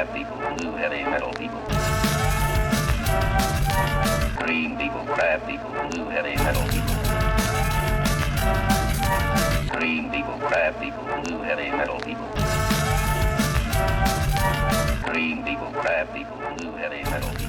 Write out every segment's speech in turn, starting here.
crab people, blue heavy metal people. Green people, crab people, blue heavy metal people. Green people, crab people, blue heavy metal people. Green people, crab people, blue heavy metal people.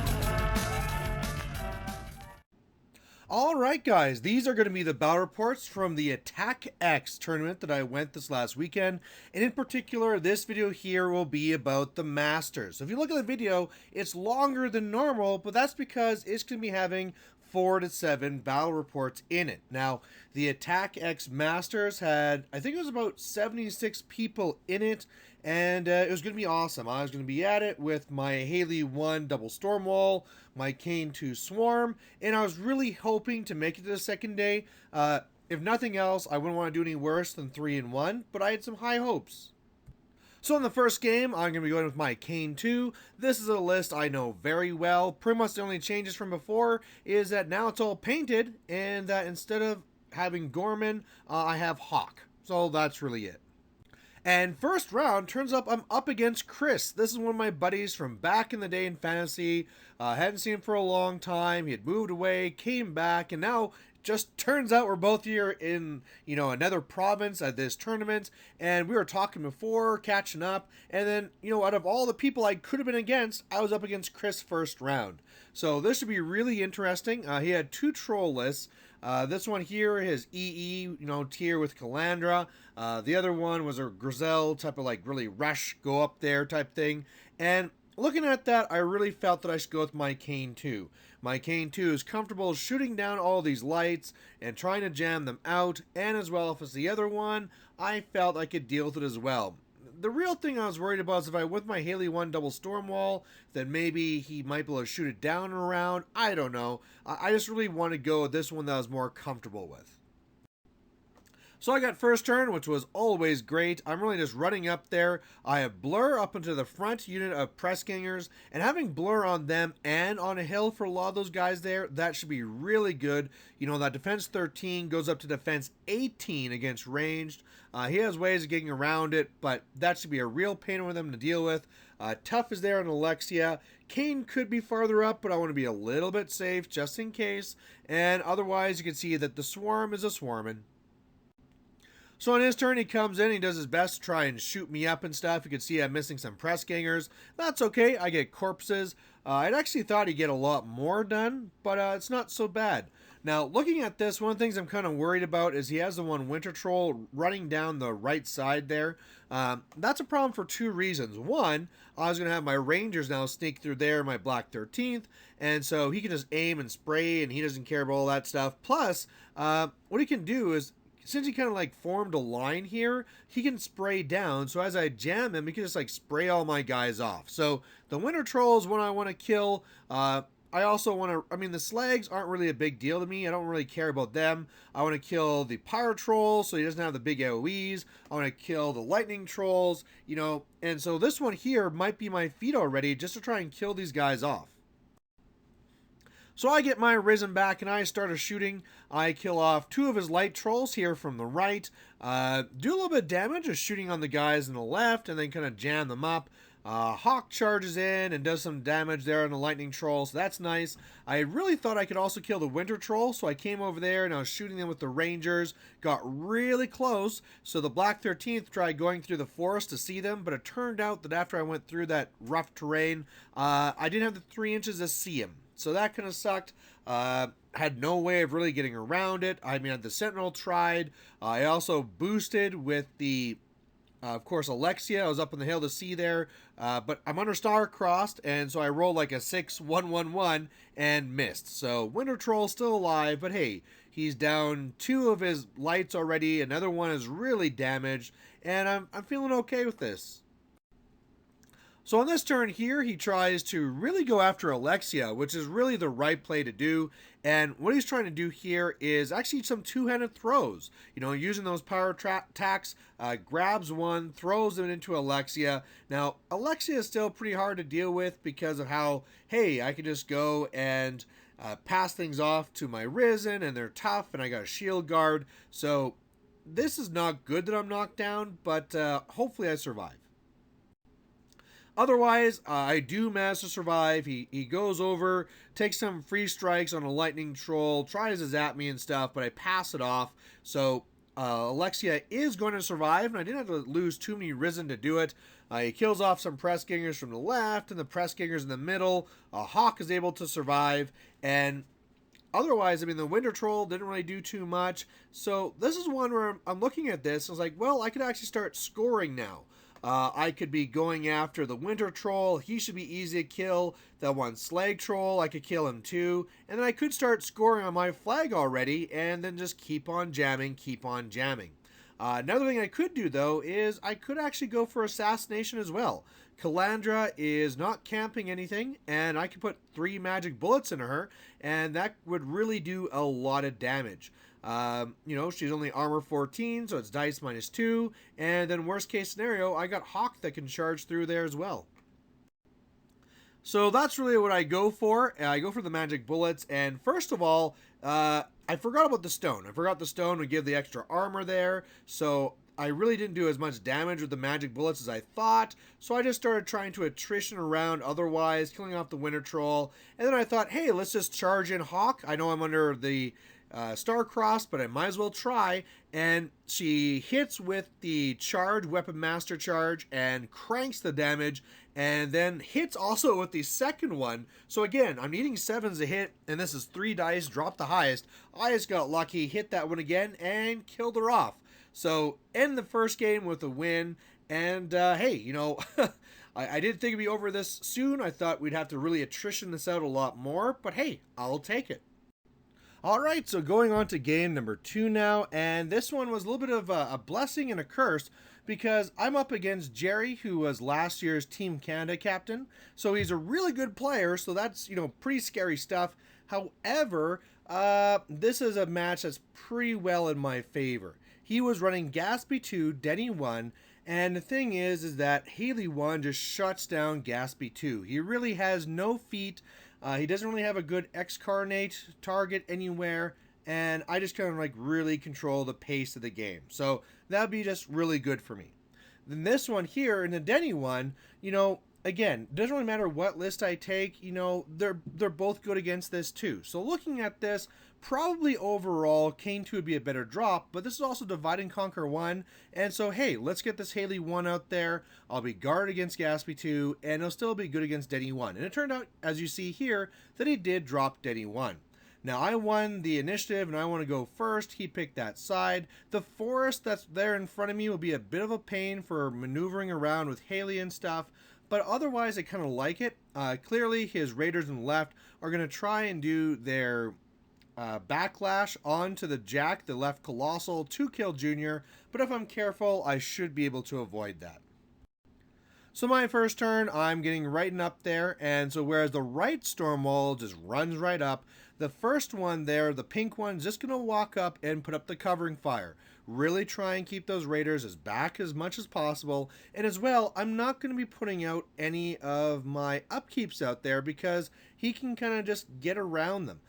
Alright guys, these are going to be the battle reports from the Attack X tournament that I went this last weekend, and in particular this video here will be about the Masters. So if you look at the video, it's longer than normal, but that's because it's going to be having 4 to 7 battle reports in it. Now, the Attack X Masters had, I think it was about 76 people in it, and it was going to be awesome. I was going to be at it with my Haley1 double storm wall, my Caine2 swarm, and I was really hoping to make it to the second day. If nothing else, I wouldn't want to do any worse than 3-1, but I had some high hopes. So in the first game, I'm going to be going with my Caine2. This is a list I know very well. Pretty much the only changes from before is that now it's all painted, and that instead of having Gorman, I have Hawk. So that's really it. And first round, turns up I'm up against Chris. This is one of my buddies from back in the day in fantasy. Hadn't seen him for a long time. He had moved away, came back, and now just turns out we're both here in, another province at this tournament. And we were talking before, catching up. And then, out of all the people I could have been against, I was up against Chris first round. So this should be really interesting. He had 2 troll lists. This one here, his EE, tier with Calandra. The other one was a Grizel type of really rush, go up there type thing. And looking at that, I really felt that I should go with my Caine2. My Caine2 is comfortable shooting down all these lights and trying to jam them out. And as well as the other one, I felt I could deal with it as well. The real thing I was worried about is if I with my Haley1 double storm wall, then maybe he might be able to shoot it down and around. I don't know. I just really want to go with this one that I was more comfortable with. So I got first turn, which was always great. I'm really just running up there. I have Blur up into the front unit of press gangers, and having Blur on them and on a hill for a lot of those guys there, that should be really good. That defense 13 goes up to defense 18 against ranged. He has ways of getting around it, but that should be a real pain with him to deal with. Tough is there on Alexia. Caine could be farther up, but I want to be a little bit safe just in case. And otherwise, you can see that the swarm is a swarming. So on his turn, he comes in, he does his best to try and shoot me up and stuff. You can see I'm missing some press gangers. That's okay, I get corpses. I'd actually thought he'd get a lot more done, but it's not so bad. Now, looking at this, one of the things I'm kind of worried about is he has the one Winter Troll running down the right side there. That's a problem for 2 reasons. One, I was going to have my Rangers now sneak through there, my Black 13th, and so he can just aim and spray, and he doesn't care about all that stuff. Plus, what he can do is, since he kind of formed a line here, he can spray down. So as I jam him, he can just spray all my guys off. So the Winter Troll is one I want to kill. I also want to, the Slags aren't really a big deal to me. I don't really care about them. I want to kill the Pyro Troll so he doesn't have the big AoEs. I want to kill the Lightning Trolls, and so this one here might be my feat already just to try and kill these guys off. So I get my Risen back and I start shooting. I kill off 2 of his light trolls here from the right. Do a little bit of damage just shooting on the guys on the left and then kind of jam them up. Hawk charges in and does some damage there on the lightning troll, so that's nice. I really thought I could also kill the winter troll, so I came over there and I was shooting them with the rangers. Got really close, so the Black 13th tried going through the forest to see them, but it turned out that after I went through that rough terrain, I didn't have the 3 inches to see him. So that kind of sucked. Had no way of really getting around it. The Sentinel tried. I also boosted with the, of course, Alexia. I was up on the hill to see there. But I'm under Star Crossed, and so I rolled a 6-1-1-1 and missed. So Winter Troll still alive, but hey, he's down 2 of his lights already. Another one is really damaged, and I'm feeling okay with this. So on this turn here, he tries to really go after Alexia, which is really the right play to do. And what he's trying to do here is actually some 2-handed throws. Using those power attacks, grabs one, throws it into Alexia. Now, Alexia is still pretty hard to deal with because of how, hey, I can just go and pass things off to my Risen, and they're tough, and I got a shield guard. So this is not good that I'm knocked down, but hopefully I survive. Otherwise, I do manage to survive. He goes over, takes some free strikes on a lightning troll, tries to zap me and stuff, but I pass it off. So Alexia is going to survive, and I didn't have to lose too many Risen to do it. He kills off some press gangers from the left and the press gangers in the middle. Hawk is able to survive, and otherwise, I mean, the Winter Troll didn't really do too much. So this is one where I'm looking at this. I was like, well, I could actually start scoring now. I could be going after the Winter Troll. He should be easy to kill. That one Slag Troll, I could kill him too. And then I could start scoring on my flag already and then just keep on jamming, keep on jamming. Another thing I could do, though, is I could actually go for Assassination as well. Calandra is not camping anything, and I could put 3 magic bullets into her, and that would really do a lot of damage. You know, she's only armor 14, so it's dice -2, and then worst case scenario, I got Hawk that can charge through there as well. So that's really what I go for. I go for the magic bullets, and first of all, I forgot about the stone. I forgot the stone would give the extra armor there, so I really didn't do as much damage with the magic bullets as I thought, so I just started trying to attrition around otherwise, killing off the Winter Troll, and then I thought, hey, let's just charge in Hawk. I know I'm under the Star Cross, but I might as well try, and she hits with the charge, Weapon Master Charge, and cranks the damage, and then hits also with the second one. So again, I'm needing 7s to hit, and this is 3 dice, drop the highest. I just got lucky, hit that one again, and killed her off. So end the first game with a win, and hey, you know, I didn't think it'd be over this soon. I thought we'd have to really attrition this out a lot more, but hey, I'll take it. Alright, so going on to game number 2 now, and this one was a little bit of a blessing and a curse, because I'm up against Jerry, who was last year's Team Canada captain, so he's a really good player, so that's, you know, pretty scary stuff. However, this is a match that's pretty well in my favor. He was running Gatsby 2, Denny 1, and the thing is that Haley1 just shuts down Gatsby 2. He really has no feet. He doesn't really have a good X-Carnate target anywhere, and I just kind of like really control the pace of the game. So that would be just really good for me. Then this one here, in the Denny one, you know, again, it doesn't really matter what list I take, you know, they're both good against this too. So looking at this, probably overall, Caine2 would be a better drop, but this is also Divide and Conquer 1, and so hey, let's get this Haley1 out there. I'll be guarded against Gatsby 2, and it'll still be good against Denny 1. And it turned out, as you see here, that he did drop Denny 1. Now, I won the initiative, and I want to go first. He picked that side. The forest that's there in front of me will be a bit of a pain for maneuvering around with Haley and stuff, but otherwise, I kind of like it. Clearly, his raiders on the left are going to try and do their backlash onto the Jack, the left Colossal, to kill Junior, but if I'm careful, I should be able to avoid that. So my first turn, I'm getting right up there, and so whereas the right Stormwall just runs right up, the first one there, the pink one, is just going to walk up and put up the covering fire. Really try and keep those raiders as back as much as possible, and as well, I'm not going to be putting out any of my upkeeps out there because he can kind of just get around them.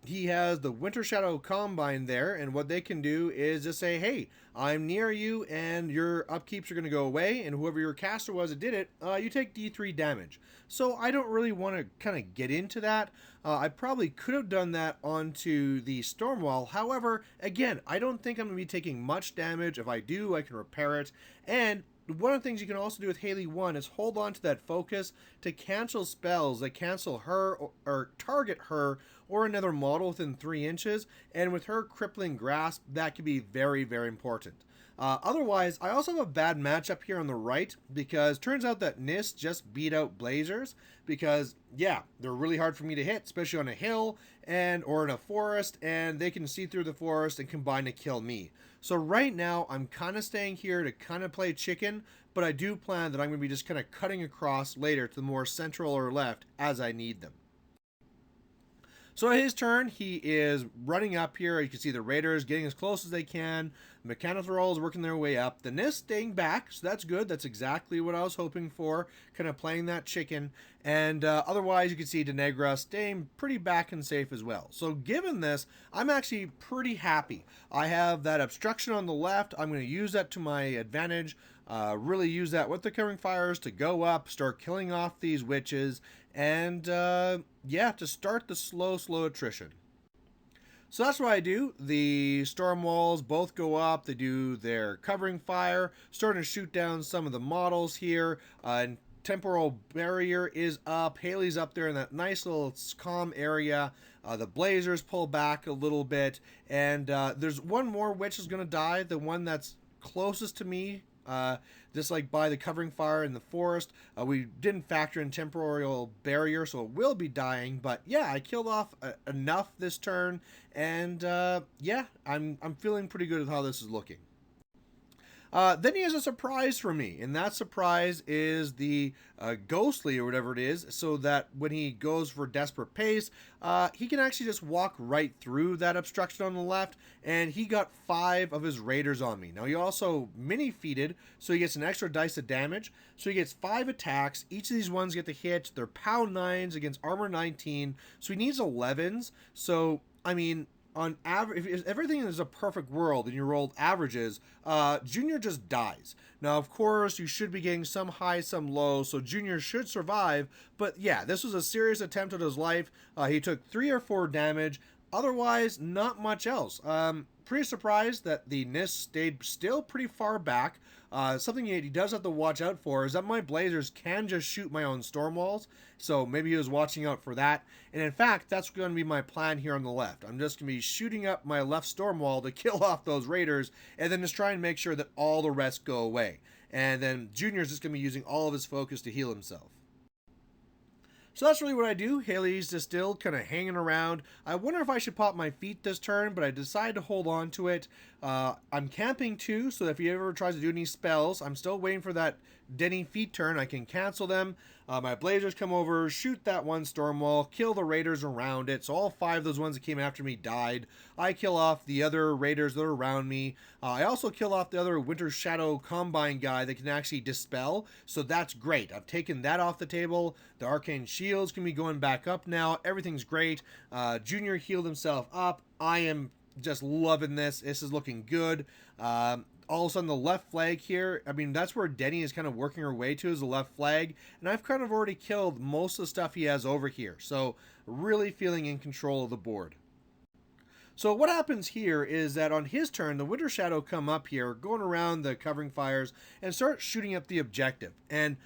He has the Winter Shadow Combine there, and what they can do is just say, hey, I'm near you, and your upkeeps are going to go away, and whoever your caster was that did it, you take D3 damage. So I don't really want to kind of get into that. I probably could have done that onto the Stormwall. However, again, I don't think I'm going to be taking much damage. If I do, I can repair it. And one of the things you can also do with Haley1 is hold on to that focus to cancel spells that cancel her or target her or another model within 3 inches. And with her crippling grasp, that could be very, very important. Otherwise, I also have a bad matchup here on the right because turns out that Nis just beat out Blazers because, yeah, they're really hard for me to hit, especially on a hill and or in a forest, and they can see through the forest and combine to kill me. So right now, I'm kind of staying here to kind of play chicken, but I do plan that I'm going to be just kind of cutting across later to the more central or left as I need them. So at his turn, he is running up here. You can see the Raiders getting as close as they can. Mechanothrall is working their way up. The Nist staying back, so that's good. That's exactly what I was hoping for, kind of playing that chicken. And otherwise, you can see Denegra staying pretty back and safe as well. So given this, I'm actually pretty happy. I have that obstruction on the left. I'm going to use that to my advantage. Really use that with the covering fires to go up, start killing off these witches, and yeah, to start the slow attrition. So that's what I do. The storm walls both go up. They do their covering fire, starting to shoot down some of the models here. And temporal barrier is up. Haley's up there in that nice little calm area. The blazers pull back a little bit. And there's one more witch is going to die. The one that's closest to me. Just like by the covering fire in the forest. We didn't factor in temporal barrier, so it will be dying. But yeah, I killed off enough this turn, and yeah, I'm feeling pretty good with how this is looking. Then he has a surprise for me, and that surprise is the ghostly or whatever it is, so that when he goes for desperate pace, he can actually just walk right through that obstruction on the left, and he got 5 of his raiders on me. Now he also mini-feeded, so he gets an extra dice of damage, so he gets 5 attacks. Each of these ones get to hit. They're POW 9s against armor 19, so he needs 11s, so I mean, on average, if everything is a perfect world and you rolled averages, Junior just dies. Now, of course, you should be getting some high, some low, so Junior should survive. But yeah, this was a serious attempt at his life. He took 3 or 4 damage. Otherwise, not much else. Pretty surprised that the NIST stayed still pretty far back. Something he does have to watch out for is that my blazers can just shoot my own storm walls, so maybe he was watching out for that. And in fact, that's going to be my plan here on the left. I'm just going to be shooting up my left storm wall to kill off those raiders, and then just try and make sure that all the rest go away. And then Junior's just going to be using all of his focus to heal himself. So that's really what I do. Haley's just still kind of hanging around. I wonder if I should pop my feet this turn, but I decided to hold on to it. I'm camping too, so if he ever tries to do any spells, I'm still waiting for that Denny feet turn. I can cancel them. My blazers come over, shoot that one storm wall, kill the raiders around it. So all 5 of those ones that came after me died. I kill off the other raiders that are around me. I also kill off the other Winter Shadow Combine guy that can actually dispel. So that's great. I've taken that off the table. The arcane shields can be going back up now. Everything's great. Junior healed himself up. I am just loving this. This is looking good. All of a sudden the left flag here, I mean, that's where Denny is kind of working her way to, is the left flag. And I've kind of already killed most of the stuff he has over here. So really feeling in control of the board. So what happens here is that on his turn, the Winter Shadow come up here, going around the covering fires, and start shooting up the objective. And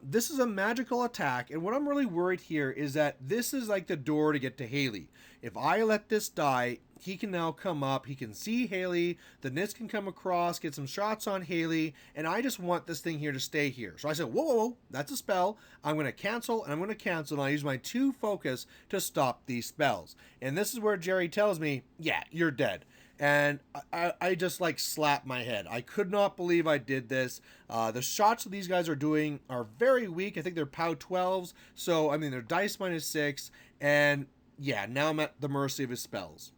this is a magical attack, and what I'm really worried here is that this is like the door to get to Haley. If I let this die, he can now come up, he can see Haley, the NIST can come across, get some shots on Haley, and I just want this thing here to stay here. So I said, whoa, that's a spell. I'm going to cancel, and I'm going to cancel, and I use my 2 focus to stop these spells. And this is where Jerry tells me, yeah, you're dead. And I just like slapped my head. I could not believe I did this. The shots that these guys are doing are very weak. I think they're POW 12s. So, I mean, they're dice -6. And yeah, now I'm at the mercy of his spells.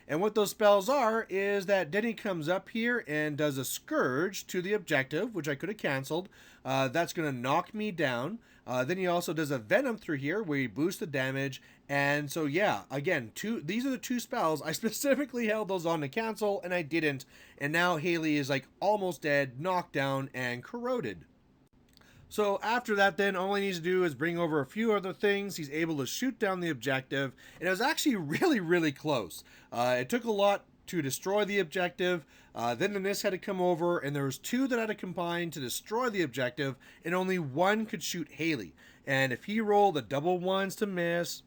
And what those spells are is that Denny comes up here and does a Scourge to the objective, which I could have canceled. That's going to knock me down. Then he also does a Venom through here where he boosts the damage. And so, yeah, again, these are the 2 spells. I specifically held those on to cancel, and I didn't. And now Haley is like almost dead, knocked down, and corroded. So after that, then all he needs to do is bring over a few other things. He's able to shoot down the objective, and it was actually really close. It took a lot to destroy the objective. Then the NIST had to come over, and there was 2 that had to combine to destroy the objective, and only 1 could shoot Haley. And if he rolled the double 1s to miss,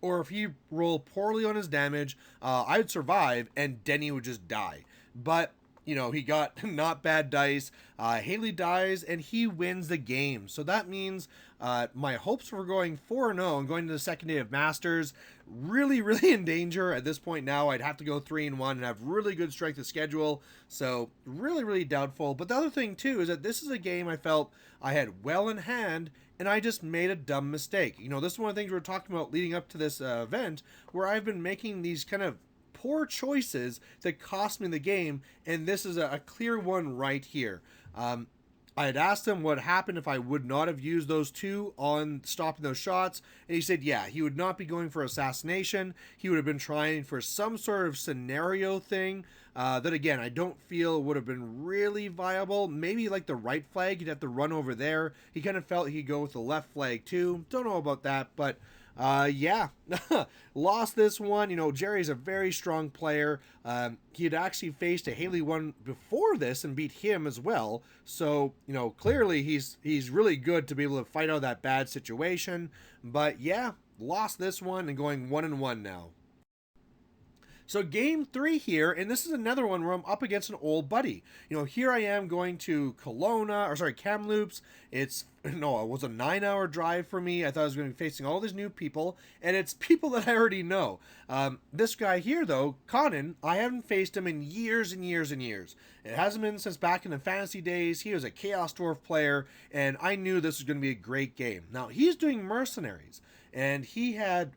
or if he rolled poorly on his damage, I'd survive, and Denny would just die. But you know, he got not bad dice. Haley dies, and he wins the game. So that means my hopes for going 4-0 and going to the second day of Masters really in danger. At this point now, I'd have to go 3-1 and have really good strength of schedule. So really doubtful. But the other thing, too, is that this is a game I felt I had well in hand, and I just made a dumb mistake. You know, this is one of the things we were talking about leading up to this event, where I've been making these kind of poor choices that cost me the game, and this is a clear one right here. I had asked him what happened if I would not have used those 2 on stopping those shots, and he said, yeah, he would not be going for assassination. He would have been trying for some sort of scenario thing. that again, I don't feel would have been really viable. Maybe like the right flag, he'd have to run over there. He kind of felt he'd go with the left flag too. Don't know about that, but yeah, lost this one. You know, Jerry's a very strong player. He had actually faced a Haley1 before this and beat him as well. So, you know, clearly he's really good to be able to fight out that bad situation. But yeah, lost this one and going 1-1 now. So game 3 here, and this is another one where I'm up against an old buddy. You know, here I am going to Kamloops. It was a 9-hour drive for me. I thought I was going to be facing all these new people, and it's people that I already know. This guy here, though, Caine, I haven't faced him in years and years and years. It hasn't been since back in the fantasy days. He was a Chaos Dwarf player, and I knew this was going to be a great game. Now, he's doing Mercenaries, and he had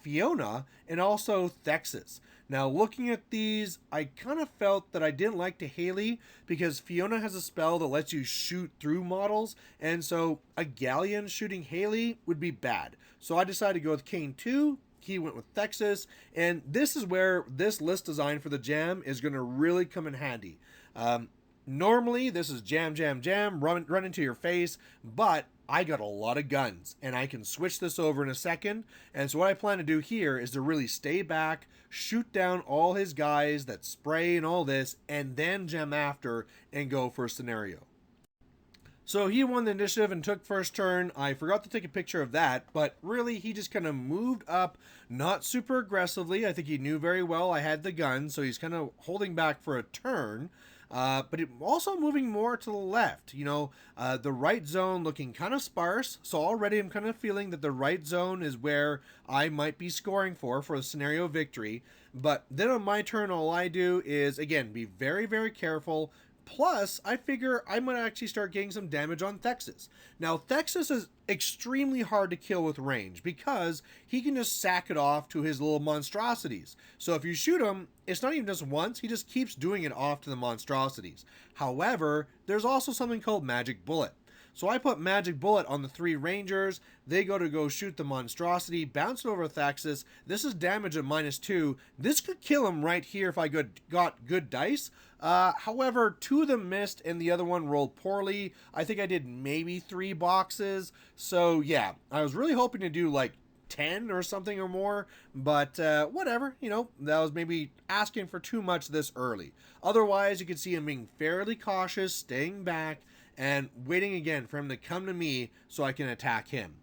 Fiona and also Thexus. Now, looking at these, I kind of felt that I didn't like to Haley because Fiona has a spell that lets you shoot through models, and so a Galleon shooting Haley would be bad. So I decided to go with Caine2. He went with Thexus, and this is where this list design for the jam is going to really come in handy. Normally, this is jam, run into your face, but I got a lot of guns, and I can switch this over in a second. And so what I plan to do here is to really stay back, shoot down all his guys that spray and all this, and then jam after and go for a scenario. So he won the initiative and took first turn. I forgot to take a picture of that, but really he just kind of moved up, not super aggressively. I think he knew very well I had the gun, so he's kind of holding back for a turn. But also moving more to the left, you know, the right zone looking kind of sparse. So already I'm kind of feeling that the right zone is where I might be scoring for a scenario victory. But then on my turn, all I do is, again, be very, very careful. Plus, I figure I might actually start getting some damage on Thexus. Now, Thexus is extremely hard to kill with range because he can just sack it off to his little monstrosities. So if you shoot him, it's not even just once, he just keeps doing it off to the monstrosities. However, there's also something called Magic Bullet. So I put Magic Bullet on the 3 Rangers. They go shoot the monstrosity, bounce it over Thexus. This is damage at -2. This could kill him right here if I got good dice. However, 2 of them missed and the other one rolled poorly. I think I did maybe 3 boxes. So yeah, I was really hoping to do like 10 or something or more, but whatever, you know, that was maybe asking for too much this early. Otherwise, you can see him being fairly cautious, staying back, and waiting again for him to come to me so I can attack him.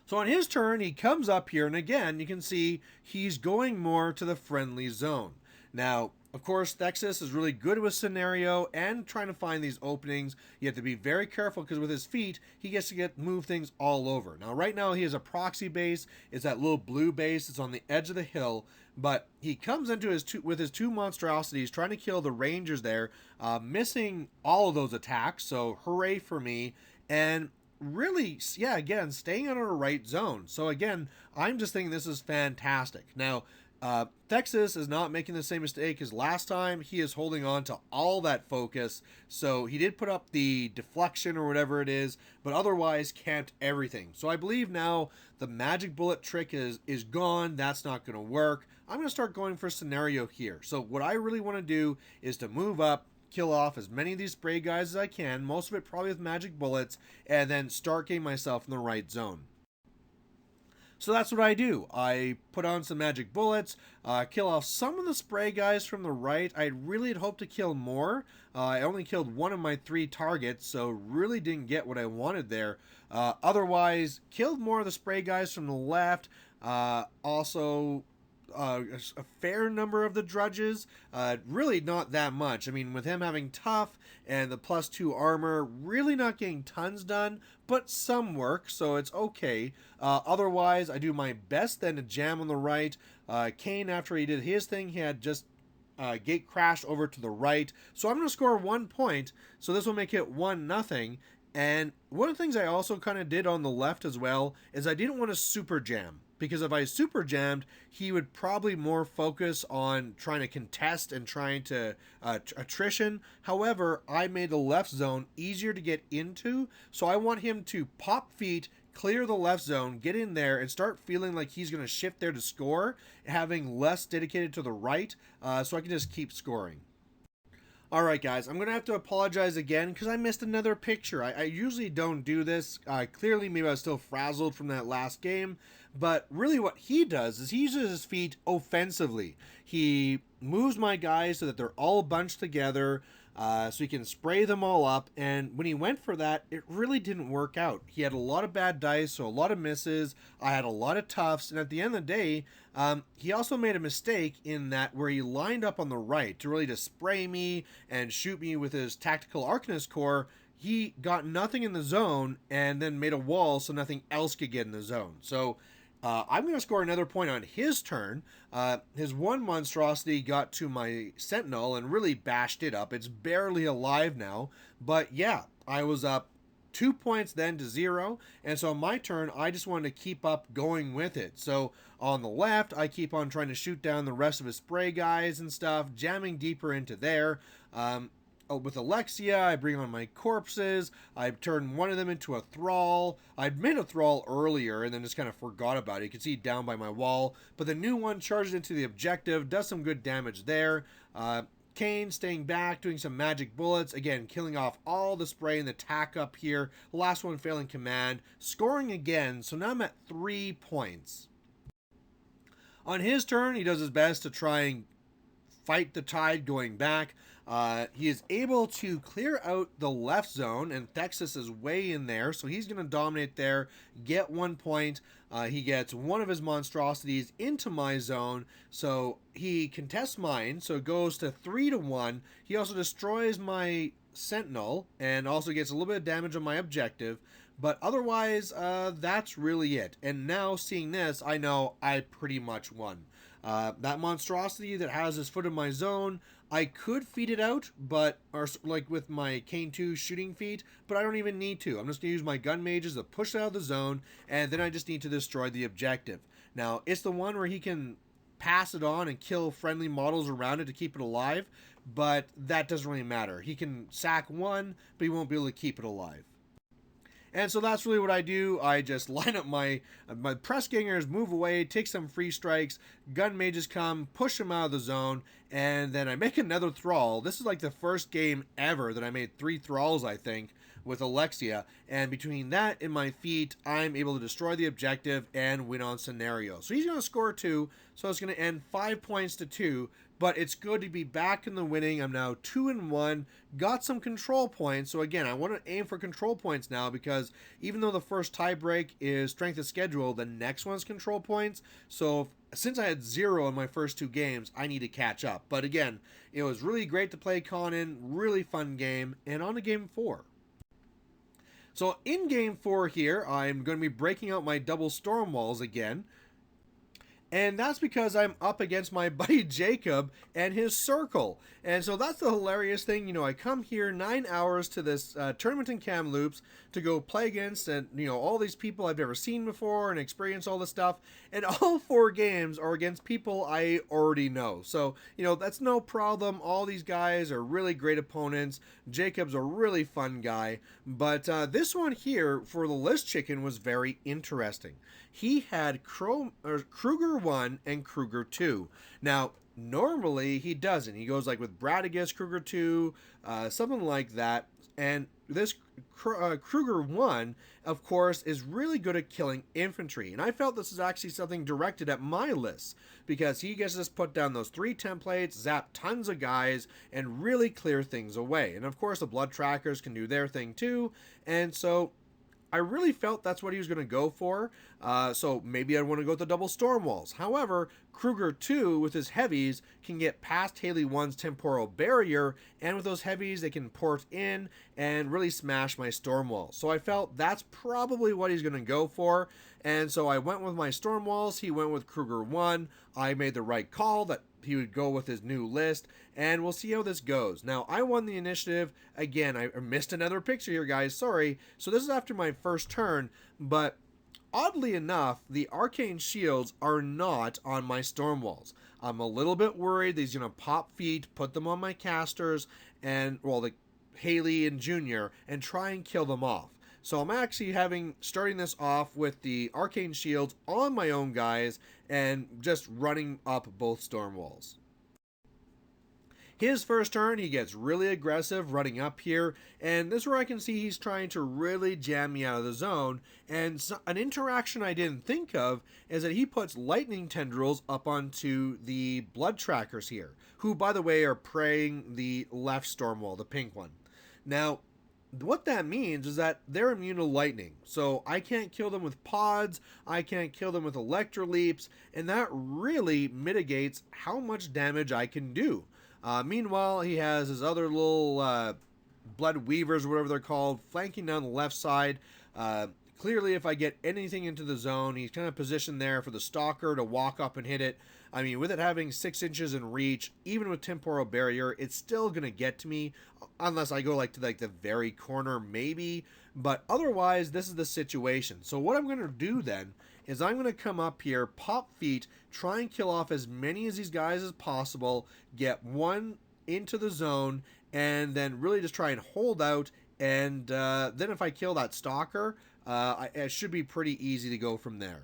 So on his turn, he comes up here, and again, you can see he's going more to the friendly zone. Now, of course, Thexus is really good with scenario and trying to find these openings. You have to be very careful because with his feet, he gets to move things all over. Now, right now, he has a proxy base. It's that little blue base. It's on the edge of the hill. But he comes into with his 2 monstrosities, trying to kill the Rangers there, missing all of those attacks. So hooray for me. And really, yeah, again, staying out of the right zone. So again, I'm just thinking this is fantastic. Now, Thexus is not making the same mistake as last time. He is holding on to all that focus. So he did put up the deflection or whatever it is, but otherwise camped everything. So I believe now the Magic Bullet trick is gone. That's not going to work. I'm going to start going for scenario here. So what I really want to do is to move up, kill off as many of these spray guys as I can, most of it probably with Magic Bullets, and then start getting myself in the right zone. So that's what I do. I put on some Magic Bullets, kill off some of the spray guys from the right. I really had hoped to kill more. I only killed 1 of my 3 targets, so really didn't get what I wanted there. Otherwise, killed more of the spray guys from the left. Also, a fair number of the drudges, really not that much. I mean, with him having tough and the +2 armor, really not getting tons done, but some work, so it's okay. Otherwise, I do my best then to jam on the right. Caine, after he did his thing, he had just gate crashed over to the right, so I'm going to score 1 point, so this will make it 1-0. And one of the things I also kind of did on the left as well is I didn't want to super jam, because if I super jammed, he would probably more focus on trying to contest and trying to attrition. However, I made the left zone easier to get into, so I want him to pop feet, clear the left zone, get in there, and start feeling like he's going to shift there to score, having less dedicated to the right, so I can just keep scoring. Alright guys, I'm going to have to apologize again because I missed another picture. I usually don't do this. Clearly maybe I was still frazzled from that last game. But really what he does is he uses his feet offensively. He moves my guys so that they're all bunched together, so he can spray them all up. And when he went for that, it really didn't work out. He had a lot of bad dice, so a lot of misses. I had a lot of toughs. And at the end of the day, he also made a mistake in that where he lined up on the right to really just spray me and shoot me with his Tactical Arcanist Core. He got nothing in the zone and then made a wall so nothing else could get in the zone. So I'm going to score another point on his turn. His one monstrosity got to my Sentinel and really bashed it up. It's barely alive now. But yeah, I was up 2 points then to 0. And so on my turn, I just wanted to keep up going with it. So on the left, I keep on trying to shoot down the rest of his spray guys and stuff, jamming deeper into there. With Alexia, I bring on my corpses. I turn one of them into a thrall. I'd made a thrall earlier and then just kind of forgot about it. You can see down by my wall. But the new one charges into the objective, does some good damage there. Caine staying back, doing some magic bullets. Again, killing off all the spray and the tack up here. Last one failing command. Scoring again, so now I'm at 3 points. On his turn, he does his best to try and fight the tide going back. He is able to clear out the left zone, and Thexus is way in there, so he's going to dominate there, get 1 point. He gets one of his monstrosities into my zone, so he contests mine, so it goes to 3-1. He also destroys my Sentinel, and also gets a little bit of damage on my objective. But otherwise, that's really it. And now, seeing this, I know I pretty much won. That monstrosity that has his foot in my zone, I could feed it out, but or like with my Caine2 shooting feat, but I don't even need to. I'm just going to use my gun mages to push it out of the zone, and then I just need to destroy the objective. Now, it's the one where he can pass it on and kill friendly models around it to keep it alive, but that doesn't really matter. He can sack one, but he won't be able to keep it alive. And so that's really what I do. I just line up my press gangers, move away, take some free strikes, gun mages come, push them out of the zone, and then I make another thrall. This is like the first game ever that I made 3 thralls, I think, with Alexia. And between that and my feat, I'm able to destroy the objective and win on scenario. So he's going to score 2, so it's going to end 5 points to 2. But it's good to be back in the winning. I'm now 2-1, got some control points. So again, I want to aim for control points now, because even though the first tiebreak is strength of schedule, the next one's control points. So since I had 0 in my first 2 games, I need to catch up. But again, it was really great to play Caine, really fun game, and on to game 4. So in game 4 here, I'm going to be breaking out my double storm walls again. And that's because I'm up against my buddy Jacob and his circle. And so that's the hilarious thing. You know, I come here 9 hours to this tournament in Kamloops to go play against, and you know, all these people I've never seen before and experience all this stuff. And all 4 games are against people I already know. So, you know, that's no problem. All these guys are really great opponents. Jacob's a really fun guy. But this one here for the list chicken was very interesting. He had Kruger 1 and Kruger 2. Now, normally he doesn't. He goes like with Bradigus, Kruger 2, something like that. And this Kruger 1, of course, is really good at killing infantry. And I felt this is actually something directed at my list, because he gets to just put down those 3 templates, zap tons of guys, and really clear things away. And of course, the blood trackers can do their thing too. And so I really felt that's what he was going to go for, so maybe I'd want to go with the double storm walls. However, Kruger 2 with his heavies can get past Haley1's temporal barrier, and with those heavies they can port in and really smash my storm walls. So I felt that's probably what he's going to go for, and so I went with my storm walls. He went with Kruger 1. I made the right call that he would go with his new list, and we'll see how this goes. Now, I won the initiative. Again, I missed another picture here, guys. Sorry. So this is after my first turn, but oddly enough, the arcane shields are not on my storm walls. I'm a little bit worried that he's going to pop feet, put them on my casters, and, well, the Haley and Junior, and try and kill them off. So I'm actually starting this off with the arcane shields on my own guys and just running up both storm walls. His first turn, he gets really aggressive running up here, and this is where I can see he's trying to really jam me out of the zone. And an interaction I didn't think of is that he puts lightning tendrils up onto the blood trackers here, who, by the way, are preying the left storm wall, the pink one. Now, what that means is that they're immune to lightning, so I can't kill them with pods, I can't kill them with electroleaps, and that really mitigates how much damage I can do. Meanwhile, he has his other little blood weavers, or whatever they're called, flanking down the left side. Clearly, if I get anything into the zone, he's kind of positioned there for the stalker to walk up and hit it. I mean, with it having 6 inches in reach, even with temporal barrier, it's still going to get to me, unless I go to the very corner, maybe. But otherwise, this is the situation. So what I'm going to do then is I'm going to come up here, pop feet, try and kill off as many of these guys as possible, get one into the zone, and then really just try and hold out. And then if I kill that stalker, it should be pretty easy to go from there.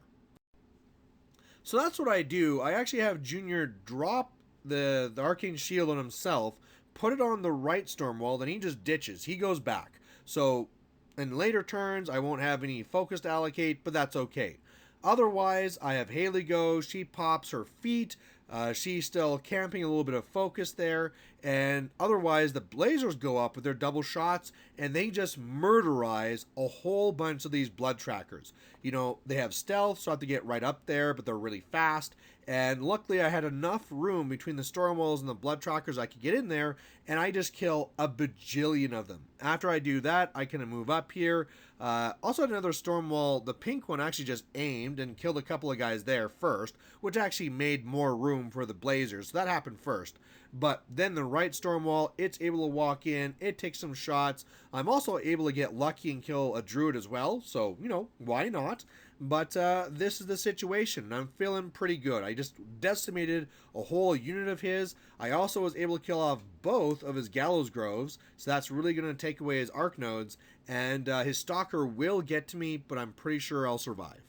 So that's what I do. I actually have Junior drop the arcane shield on himself, put it on the right storm wall, then he just ditches. He goes back. So in later turns, I won't have any focus to allocate, but that's okay. Otherwise, I have Haley go. She pops her feet. She's still camping a little bit of focus there. And otherwise, the Blazers go up with their double shots, and they just murderize a whole bunch of these blood trackers. You know, they have stealth, so I have to get right up there, but they're really fast. And luckily, I had enough room between the storm walls and the blood trackers I could get in there, and I just kill a bajillion of them. After I do that, I can move up here. Also had another storm wall. The pink one actually just aimed and killed a couple of guys there first, which actually made more room for the Blazers. So that happened first. But then the right storm wall, it's able to walk in. It takes some shots. I'm also able to get lucky and kill a druid as well. So, you know, why not? But this is the situation, and I'm feeling pretty good. I just decimated a whole unit of his. I also was able to kill off both of his gallows groves, so that's really going to take away his arc nodes. And his stalker will get to me, but I'm pretty sure I'll survive.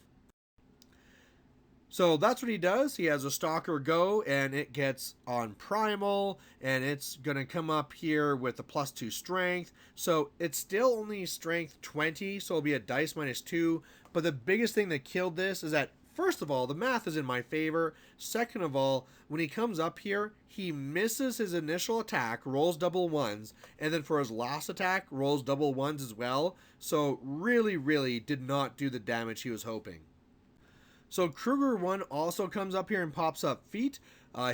So that's what he does. He has a stalker go, and it gets on primal, and it's going to come up here with a +2 strength. So it's still only strength 20, so it'll be a dice -2. But the biggest thing that killed this is that, first of all, the math is in my favor. Second of all, when he comes up here, he misses his initial attack, rolls double ones, and then for his last attack, rolls double ones as well. So really, really did not do the damage he was hoping. So Kruger 1 also comes up here and pops up feet.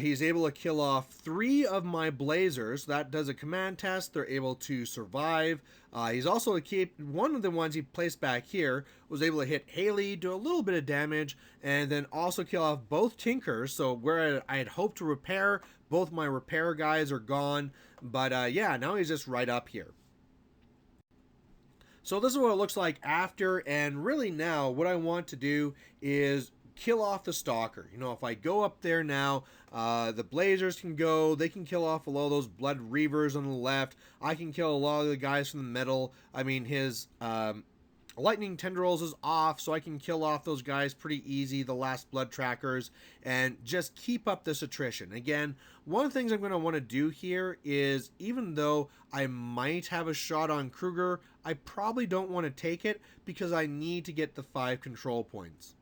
He's able to kill off 3 of my Blazers. That does a command test. They're able to survive. He's also to keep one of the ones he placed back here, was able to hit Haley, do a little bit of damage, and then also kill off both Tinkers. So where I had hoped to repair, both my repair guys are gone. But yeah, now he's just right up here. So this is what it looks like after, and really now what I want to do is kill off the stalker. You know, if I go up there now, the Blazers can go, they can kill off a lot of those blood reavers on the left. I can kill a lot of the guys from the middle. I mean, his lightning tendrils is off, so I can kill off those guys pretty easy, the last blood trackers, and just keep up this attrition. Again, one of the things I'm going to want to do here is, even though I might have a shot on Kruger, I probably don't want to take it because I need to get the 5 control points.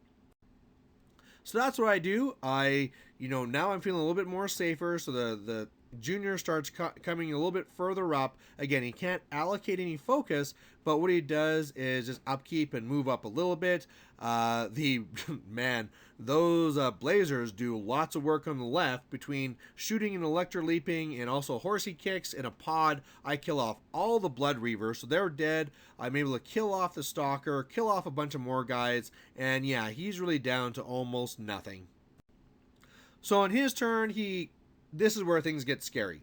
So that's what I do. Now I'm feeling a little bit more safer, so the Junior starts coming a little bit further up. Again, he can't allocate any focus, but what he does is just upkeep and move up a little bit. Those Blazers do lots of work on the left between shooting and electroleaping and also horsey kicks in a pod. I kill off all the blood reavers, so they're dead. I'm able to kill off the stalker, kill off a bunch of more guys, and yeah, he's really down to almost nothing. So on his turn, he this is where things get scary.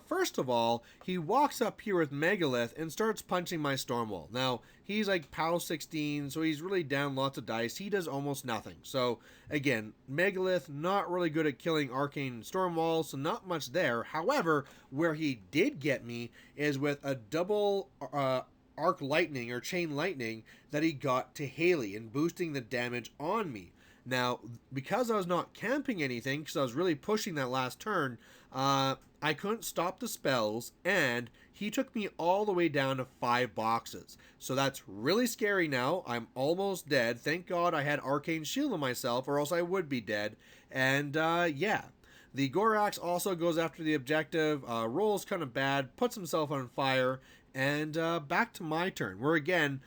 First of all, he walks up here with Megalith and starts punching my Stormwall. Now, he's like POW 16, so he's really down lots of dice. He does almost nothing. So, again, Megalith, not really good at killing Arcane Stormwall, so not much there. However, where he did get me is with a double Arc Lightning or Chain Lightning that he got to Haley and boosting the damage on me. Now, because I was not camping anything, because I was really pushing that last turn, I couldn't stop the spells, and he took me all the way down to 5 boxes. So that's really scary now. I'm almost dead. Thank God I had Arcane Shield on myself, or else I would be dead. And, yeah. The Gorax also goes after the objective, rolls kind of bad, puts himself on fire, and back to my turn, where again,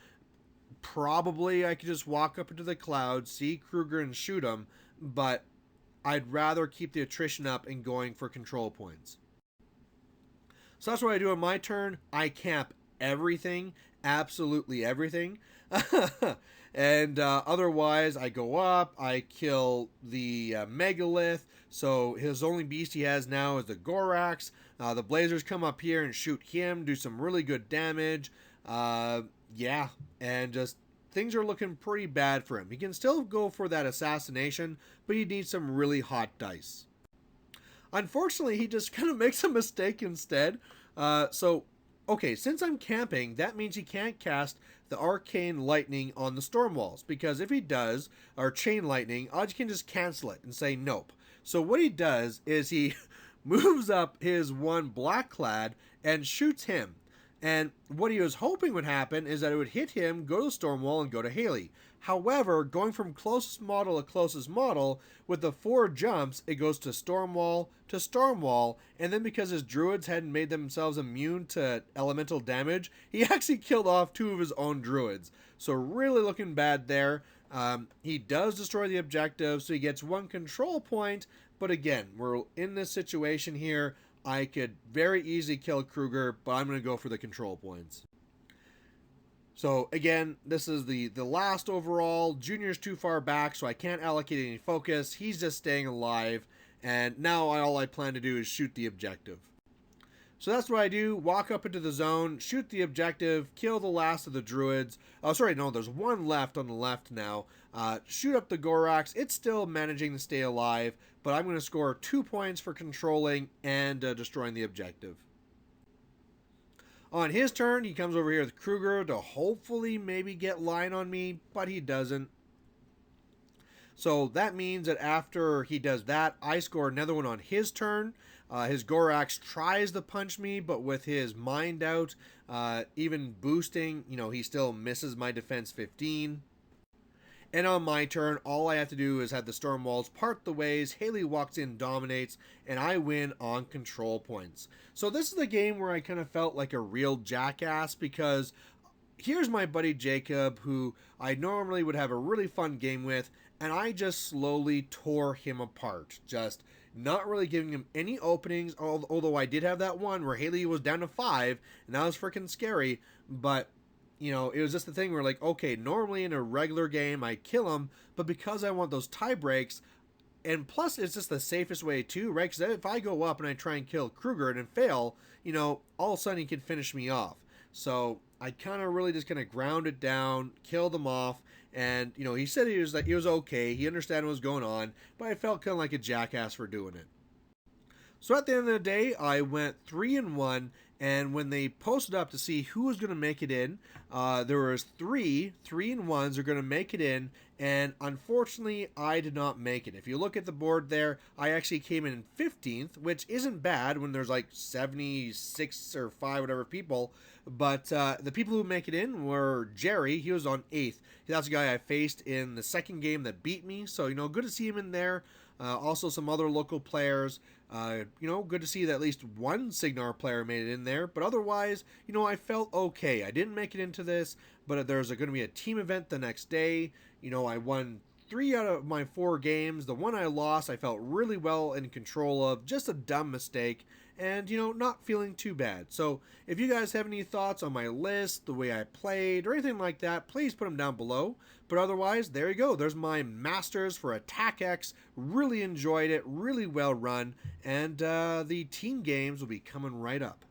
probably I could just walk up into the clouds, see Kruger and shoot him, but I'd rather keep the attrition up and going for control points. So that's what I do on my turn. I camp everything, absolutely everything. And otherwise, I go up, I kill the Megalith, so his only beast he has now is the Gorax. The Blazers come up here and shoot him, do some really good damage. Yeah, and just things are looking pretty bad for him. He can still go for that assassination, but he needs some really hot dice. Unfortunately, he just kind of makes a mistake instead. Okay, since I'm camping, that means he can't cast the Arcane Lightning on the Stormwalls, because if he does, or Chain Lightning, I can just cancel it and say nope. So what he does is he moves up his one Blackclad and shoots him. And what he was hoping would happen is that it would hit him, go to the Stormwall, and go to Haley. However, going from closest model to closest model, with the 4 jumps, it goes to Stormwall, and then because his druids hadn't made themselves immune to elemental damage, he actually killed off 2 of his own druids. So really looking bad there. He does destroy the objective, so he gets 1 control point, but again, we're in this situation here. I could very easily kill Kruger, but I'm going to go for the control points. So again, this is the last overall. Junior's too far back, so I can't allocate any focus. He's just staying alive, and now all I plan to do is shoot the objective. So that's what I do. Walk up into the zone, shoot the objective, kill the last of the druids. Oh, sorry, no, there's 1 left on the left now. Shoot up the Gorax. It's still managing to stay alive, but I'm going to score 2 points for controlling and destroying the objective. On his turn, he comes over here with Kruger to hopefully maybe get line on me, but he doesn't. So that means that after he does that, I score another one on his turn. His Gorax tries to punch me, but with his mind out, even boosting, he still misses my defense 15. And on my turn, all I have to do is have the Stormwalls part the ways, Haley walks in, dominates, and I win on control points. So this is the game where I kind of felt like a real jackass, because here's my buddy Jacob, who I normally would have a really fun game with, and I just slowly tore him apart, just not really giving him any openings, although I did have that one where Haley was down to 5, and that was freaking scary, but it was just the thing where, like, okay, normally in a regular game I kill him, but because I want those tie breaks, and plus it's just the safest way too, right? Because if I go up and I try and kill Kruger and fail, all of a sudden he can finish me off. So I kind of really just kind of ground it down, killed him off, and he said he was okay, he understood what was going on, but I felt kind of like a jackass for doing it. So at the end of the day, I went 3-1, and when they posted up to see who was going to make it in, there was 3-1s are going to make it in, and unfortunately, I did not make it. If you look at the board there, I actually came in 15th, which isn't bad when there's like 76 or 5 whatever people, but the people who make it in were Jerry. He was on 8th. That's the guy I faced in the second game that beat me, so good to see him in there. Also some other local players. Good to see that at least one Signar player made it in there. But otherwise, I felt okay. I didn't make it into this, but there's going to be a team event the next day. I won 3 out of my 4 games. The one I lost, I felt really well in control of. Just a dumb mistake. And, not feeling too bad. So, if you guys have any thoughts on my list, the way I played, or anything like that, please put them down below. But otherwise, there you go. There's my Masters for Attack X. Really enjoyed it. Really well run. And the team games will be coming right up.